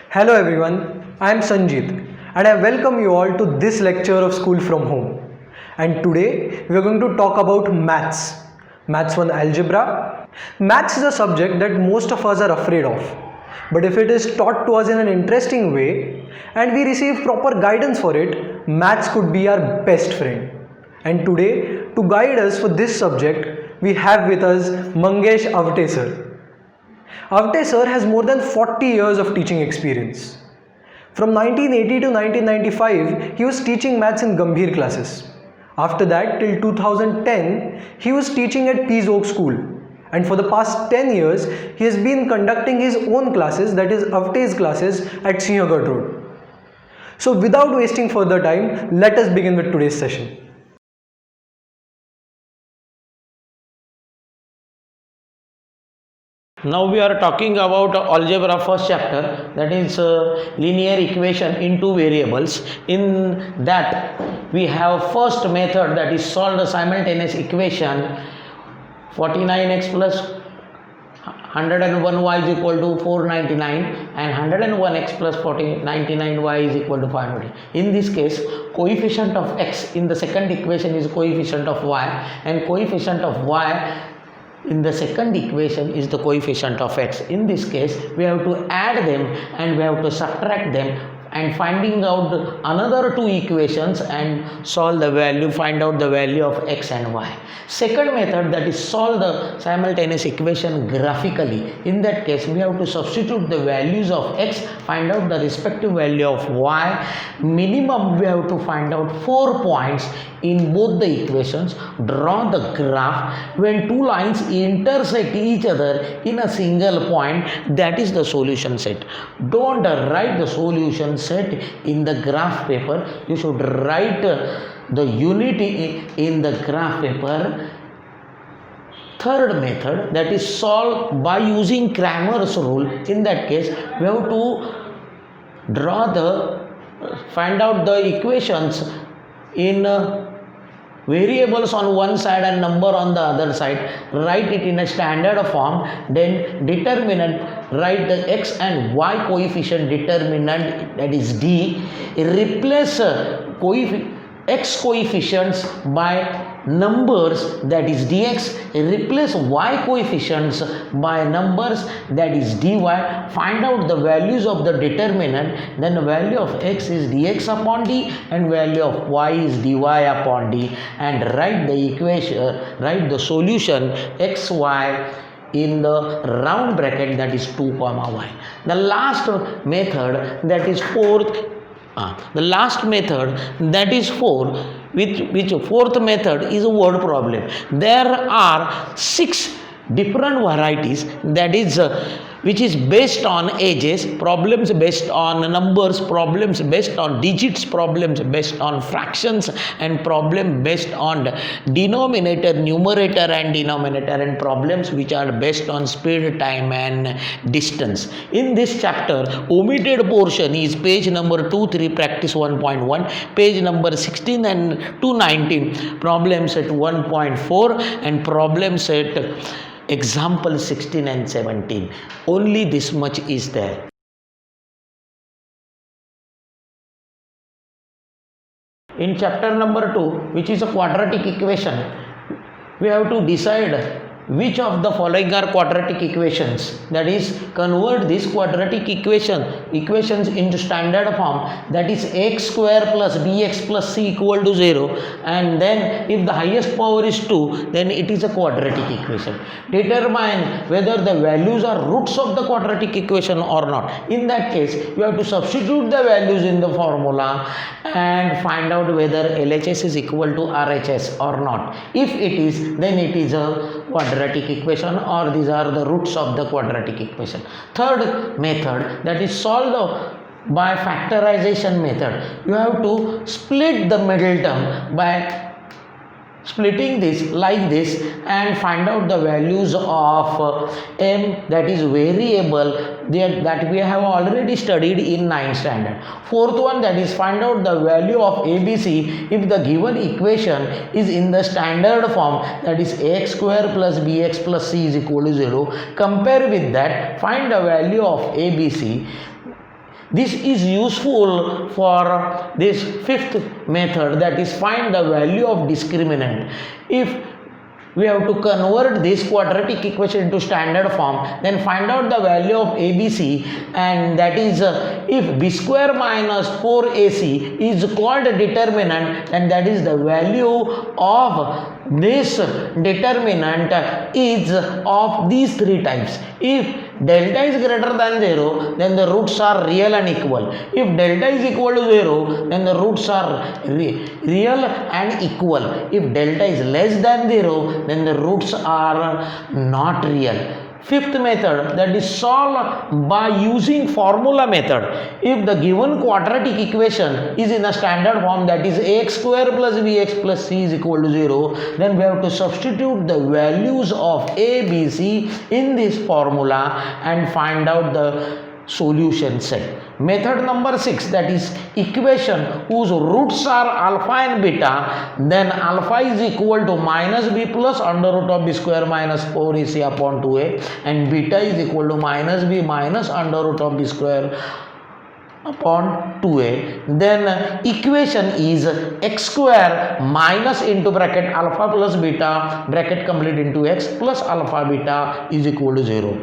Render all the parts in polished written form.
Hello everyone, I am Sanjit and I welcome you all to this lecture of School from Home. And today we are going to talk about maths. Maths 1 Algebra. Maths is a subject that most of us are afraid of. But if it is taught to us in an interesting way and we receive proper guidance for it, maths could be our best friend. And today, to guide us for this subject, we have with us Mangesh Avate sir. Avate sir has more than 40 years of teaching experience. From 1980 to 1995, he was teaching maths in Gambhir classes. After that, till 2010, he was teaching at Peace Oak School. And for the past 10 years, he has been conducting his own classes, that is Avate's classes at Sinhagad Road. So without wasting further time, let us begin with today's session. Now we are talking about algebra first chapter, that is linear equation in two variables. In that we have first method, that is solve the simultaneous equation 49x plus 101y is equal to 499 and 101x plus 99y is equal to 500. In this case, coefficient of x in the second equation is coefficient of y, and coefficient of y in the second equation is the coefficient of x. In this case, we have to add them and we have to subtract them and finding out another two equations and solve the value, find out the value of x and y. Second method, that is solve the simultaneous equation graphically. In that case, we have to substitute the values of x, find out the respective value of y. Minimum we have to find out 4 points in both the equations. Draw the graph. When two lines intersect each other in a single point, that is the solution set. Don't write the solution set in the graph paper. You should write the unity in the graph paper. Third method, that is solve by using Cramer's rule. In that case, we have to find out the equations in variables on one side and number on the other side, write it in a standard form, then determinant, write the x and y coefficient determinant, that is d, replace x coefficients by numbers, that is dx, replace y coefficients by numbers, that is dy, find out the values of the determinant, then the value of x is dx upon d and value of y is dy upon d, and write the equation, write the solution xy in the round bracket, that is 2 comma y. The last method, that is fourth method is a word problem. There are 6 different varieties, that is which is based on ages, problems based on numbers, problems based on digits, problems based on fractions, and problem based on denominator, numerator and denominator, and problems which are based on speed, time and distance. In this chapter, omitted portion is page number 23, practice 1.1, page number 16 and 219, problem set 1.4 and problem set example 16 and 17. Only this much is there. In chapter number 2, which is a quadratic equation, we have to decide which of the following are quadratic equations, that is convert this quadratic equations into standard form, that is x square plus bx plus c equal to 0, and then if the highest power is 2, then it is a quadratic equation. Determine whether the values are roots of the quadratic equation or not. In that case, you have to substitute the values in the formula and find out whether LHS is equal to RHS or not. If it is, then it is a quadratic equation, or these are the roots of the quadratic equation. Third method, that is solve by factorization method. You have to split the middle term by splitting this like this and find out the values of m, that is variable that we have already studied in 9th standard. Fourth one, that is find out the value of ABC if the given equation is in the standard form, that is ax square plus bx plus c is equal to 0. Compare with that, find the value of ABC This is useful for this fifth method, that is find the value of discriminant. If we have to convert this quadratic equation into standard form, then find out the value of ABC, and that is if b square minus 4ac is called determinant, then that is the value of this determinant is of these three types. If delta is greater than 0, then the roots are real and equal. If delta is equal to 0, then the roots are real and equal. If delta is less than 0, then the roots are not real. Fifth method, that is solve by using formula method. If the given quadratic equation is in a standard form, that is ax square plus bx plus c is equal to 0, then we have to substitute the values of a, b, c in this formula and find out the solution set. Method number 6, that is equation whose roots are alpha and beta, then alpha is equal to minus b plus under root of b square minus 4ac upon 2a, and beta is equal to minus b minus under root of b square upon 2a. Then equation is x square minus into bracket alpha plus beta bracket complete into x plus alpha beta is equal to 0.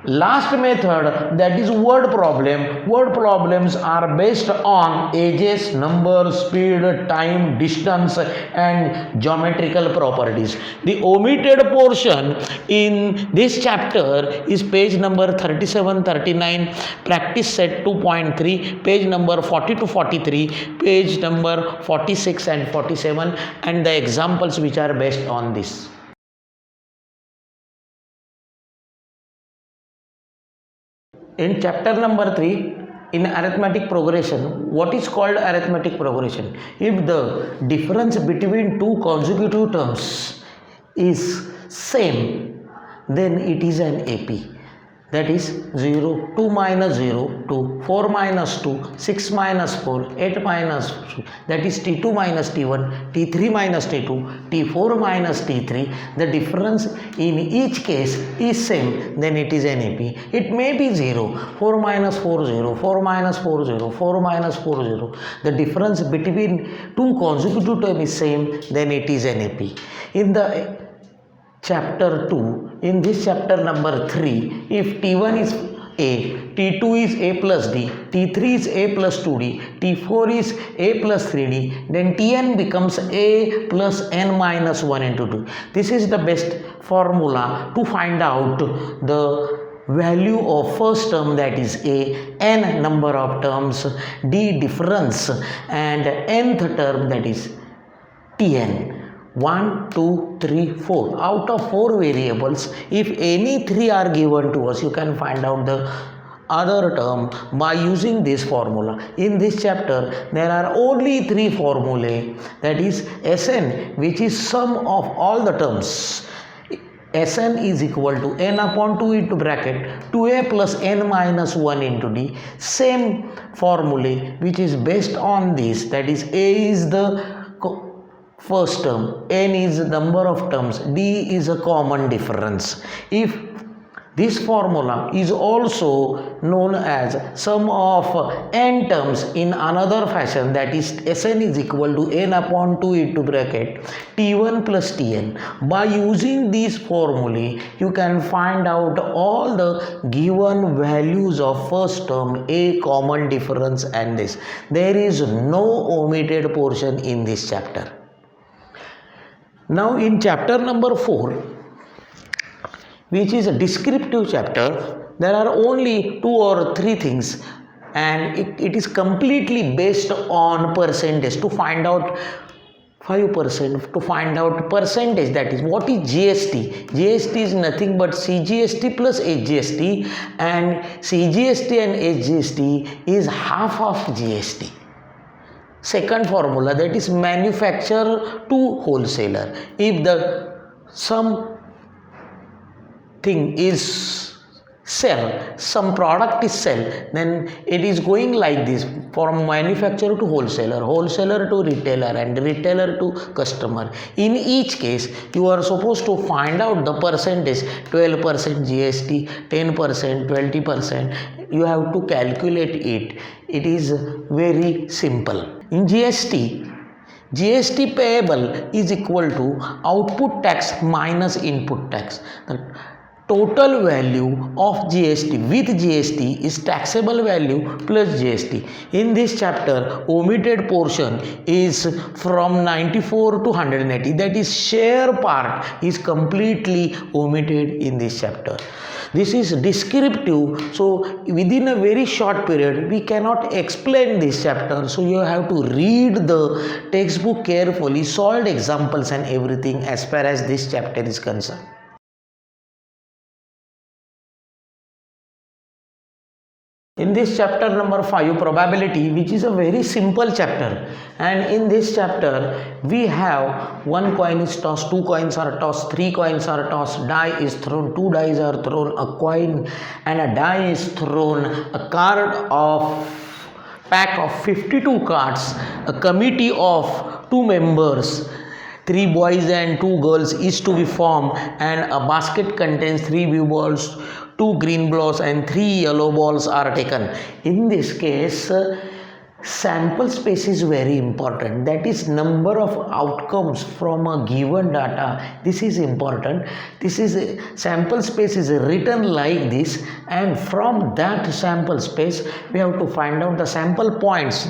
Last method, that is word problem. Word problems are based on ages, number, speed, time, distance and geometrical properties. The omitted portion in this chapter is page number 37-39, practice set 2.3, page number 40 to 43, page number 46 and 47, and the examples which are based on this. In chapter number 3, in arithmetic progression, what is called arithmetic progression? If the difference between two consecutive terms is same, then it is an AP. That is 0, 2 minus 0, 2, 4 minus 2, 6 minus 4, 8 minus 2, that is T2 minus T1, T3 minus T2, T4 minus T3. The difference in each case is same, then it is an AP. It may be 0, 4 minus 4, 0, 4 minus 4, 0, 4 minus 4, 0. The difference between two consecutive terms is same, then it is an AP. In the chapter 2, in this chapter number 3, if T1 is A, T2 is A plus D, T3 is A plus 2D, T4 is A plus 3D, then Tn becomes A plus n minus 1 into 2. This is the best formula to find out the value of first term, that is A, n number of terms, D difference, and nth term, that is Tn. 1, 2, 3, 4. Out of 4 variables, if any 3 are given to us, you can find out the other term by using this formula. In this chapter, there are only 3 formulae, that is Sn, which is sum of all the terms. Sn is equal to n upon 2 into bracket 2a plus n minus 1 into d. Same formulae which is based on this, that is A is the first term, n is the number of terms, d is a common difference. If this formula is also known as sum of n terms in another fashion, that is Sn is equal to n upon 2 into bracket T1 plus Tn. By using these formulae, you can find out all the given values of first term, a common difference, and this. There is no omitted portion in this chapter. Now in chapter number 4, which is a descriptive chapter, there are only 2 or 3 things, and it is completely based on percentage to find out 5%, to find out percentage, that is what is GST. GST is nothing but CGST plus HGST, and CGST and HGST is half of GST. Second formula, that is manufacturer to wholesaler. If the some thing is sell, some product is sell, then it is going like this from manufacturer to wholesaler, wholesaler to retailer, and retailer to customer. In each case you are supposed to find out the percentage, 12% GST, 10%, 20%. You have to calculate it. It is very simple. In GST payable is equal to output tax minus input tax. The total value of GST with GST is taxable value plus GST. In this chapter, omitted portion is from 94 to 180. That is, share part is completely omitted in this chapter. This is descriptive, so within a very short period we cannot explain this chapter, so you have to read the textbook carefully, solve examples and everything as far as this chapter is concerned. In this chapter number 5, probability, which is a very simple chapter, and in this chapter we have one coin is tossed, two coins are tossed, three coins are tossed, die is thrown, two dice are thrown, a coin and a die is thrown, a card of pack of 52 cards, a committee of 2 members, 3 boys and 2 girls is to be formed, and a basket contains 3 blue balls, 2 green balls and 3 yellow balls are taken. In this case, sample space is very important. That is, number of outcomes from a given data. This is important. This is sample space is written like this, and from that sample space we have to find out the sample points,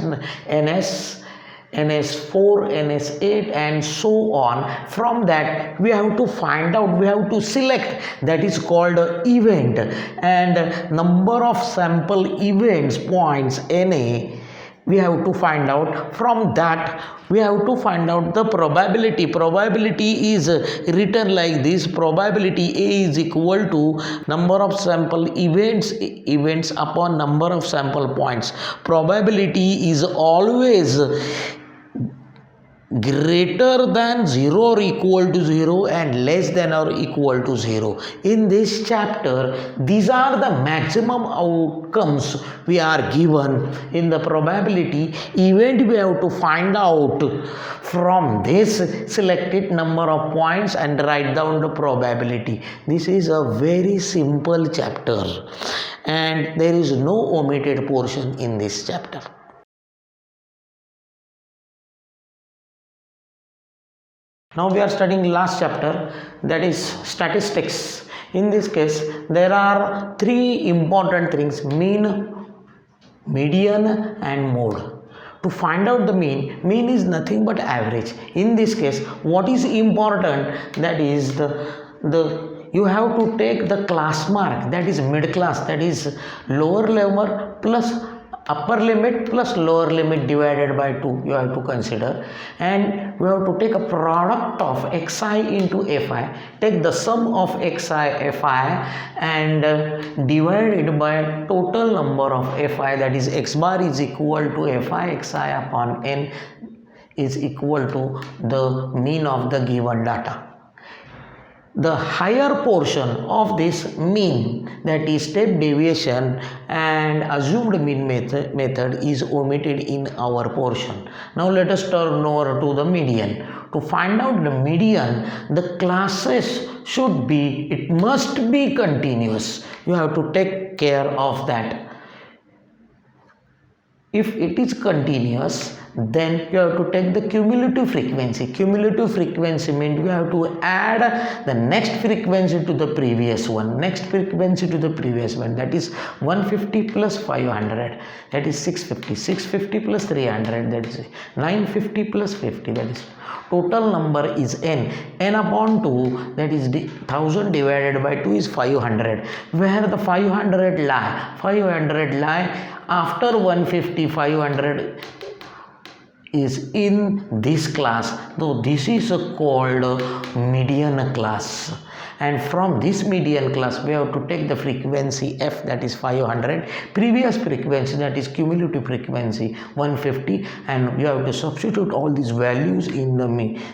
NS4, NS8 and so on. From that we have to find out, we have to select, that is called event, and number of sample events points NA we have to find out. From that we have to find out the probability. Probability is written like this: probability A is equal to number of sample events upon number of sample points. Probability is always greater than 0 or equal to 0 and less than or equal to 0. In this chapter, these are the maximum outcomes we are given. In the probability event, we have to find out from this selected number of points and write down the probability. This is a very simple chapter and there is no omitted portion in this chapter. Now we are studying last chapter, that is statistics. In this case, there are 3 important things: mean, median and mode. To find out the mean is nothing but average. In this case, what is important, that is you have to take the class mark, that is mid class, that is lower limit plus upper limit plus lower limit divided by 2 you have to consider, and we have to take a product of xi into fi, take the sum of xi fi and divide it by total number of fi, that is x bar is equal to fi xi upon n is equal to the mean of the given data. The higher portion of this mean, that is step deviation and assumed mean method is omitted in our portion. Now let us turn over to the median. To find out the median, the classes should be, it must be continuous. You have to take care of that. If it is continuous, then you have to take the cumulative frequency. Cumulative frequency means you have to add the next frequency to the previous one, next frequency to the previous one, that is 150 plus 500, that is 650, 650 plus 300, that is 950 plus 50, that is total number is n upon 2, that is 1000 divided by 2 is 500. Where the 500 lie after 150, 500 is in this class, though this is called median class. and from this median class we have to take the frequency f, that is 500, previous frequency, that is cumulative frequency 150, and you have to substitute all these values in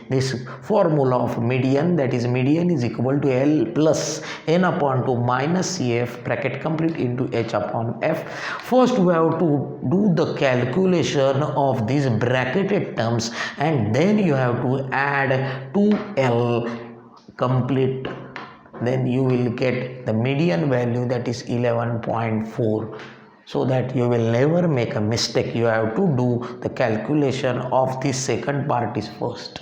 this formula of median, that is median is equal to L plus n upon 2 minus CF bracket complete into H upon F. First we have to do the calculation of these bracketed terms, and then you have to add 2L complete, then you will get the median value, that is 11.4. so that you will never make a mistake, you have to do the calculation of the second part is first.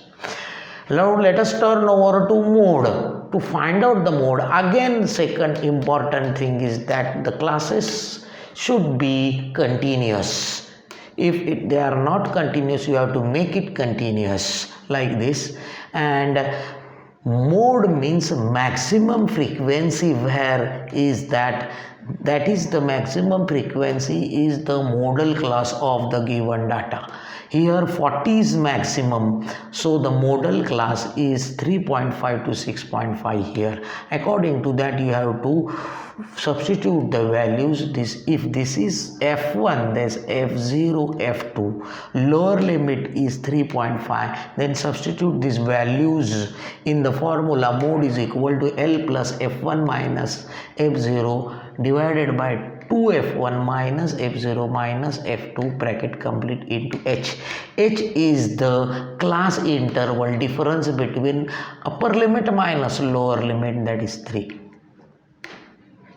Now let us turn over to mode. To find out the mode, again second important thing is that the classes should be continuous. If they are not continuous, you have to make it continuous like this. And mode means maximum frequency, where is that is the maximum frequency is the modal class of the given data. Here 40 is maximum, so the modal class is 3.5 to 6.5 here. According to that you have to substitute the values. If this is f1, there's f0, f2, lower limit is 3.5, then substitute these values in the formula. Mode is equal to L plus f1 minus f0 divided by 2f1 minus f0 minus f2 bracket complete into H. H is the class interval difference between upper limit minus lower limit, that is 3.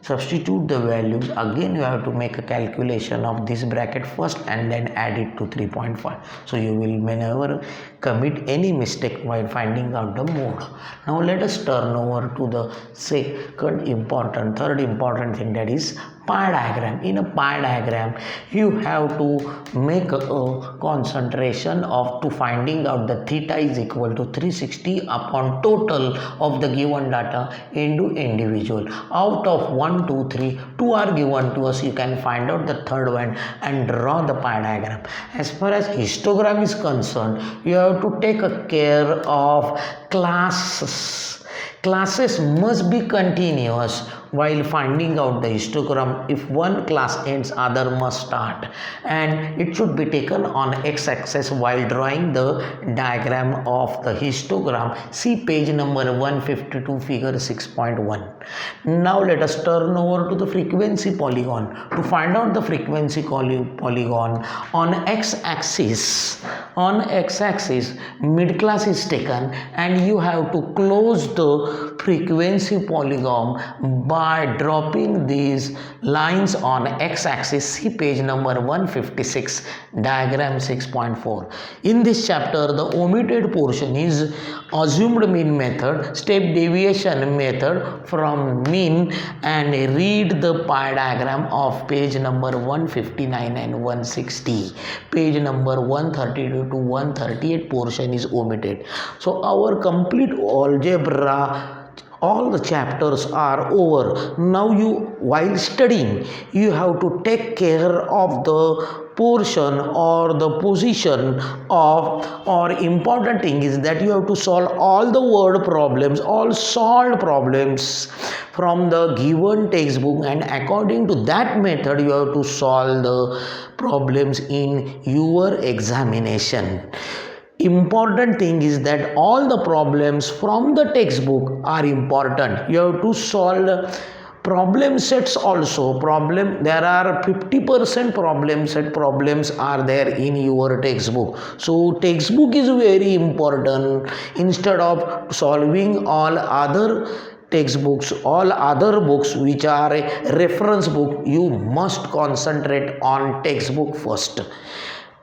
Substitute the values. Again you have to make a calculation of this bracket first and then add it to 3.5. So you will never commit any mistake while finding out the mode. Now let us turn over to the third important thing, that is pie diagram. In a pie diagram you have to make a concentration to finding out the theta is equal to 360 upon total of the given data into individual. Out of 1, 2, 3, 2 are given to us, you can find out the third one and draw the pie diagram. As far as histogram is concerned, you have to take care of classes. Classes must be continuous while finding out the histogram. If one class ends, other must start, and it should be taken on x-axis while drawing the diagram of the histogram. See page number 152, figure 6.1. Now let us turn over to the frequency polygon. To find out the frequency polygon, on x-axis mid class is taken, and you have to close the frequency polygon by dropping these lines on x-axis. See page number 156, diagram 6.4. In this chapter, the omitted portion is assumed mean method, step deviation method from mean, and read the pie diagram of page number 159 and 160. Page number 132 to 138 portion is omitted. So our complete algebra, all the chapters are over. Now while studying, you have to take care of the portion or the position of, or important thing is that you have to solve all the word problems, all solved problems from the given textbook, and according to that method you have to solve the problems in your examination. Important thing is that all the problems from the textbook are important. You have to solve problem sets also. There are 50% problem set problems are there in your textbook. So textbook is very important. Instead of solving all other textbooks, all other books which are a reference book, you must concentrate on textbook first.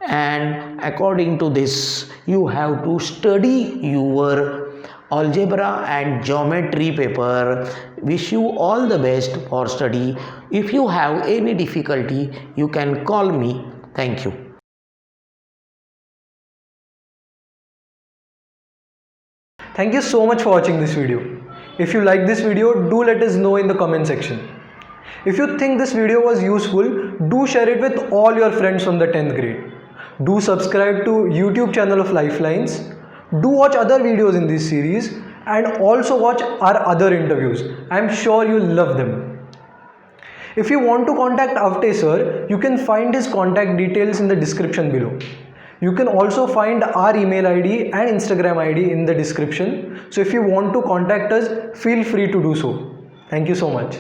And according to this, you have to study your algebra and geometry paper. Wish you all the best for study. If you have any difficulty, you can call me. Thank you. Thank you so much for watching this video. If you like this video, do let us know in the comment section. If you think this video was useful, do share it with all your friends from the 10th grade. Do subscribe to YouTube channel of Lifelines. Do watch other videos in this series, and also watch our other interviews. I am sure you'll love them. If you want to contact Avate sir, you can find his contact details in the description below. You can also find our email ID and Instagram ID in the description. So if you want to contact us, feel free to do so. Thank you so much.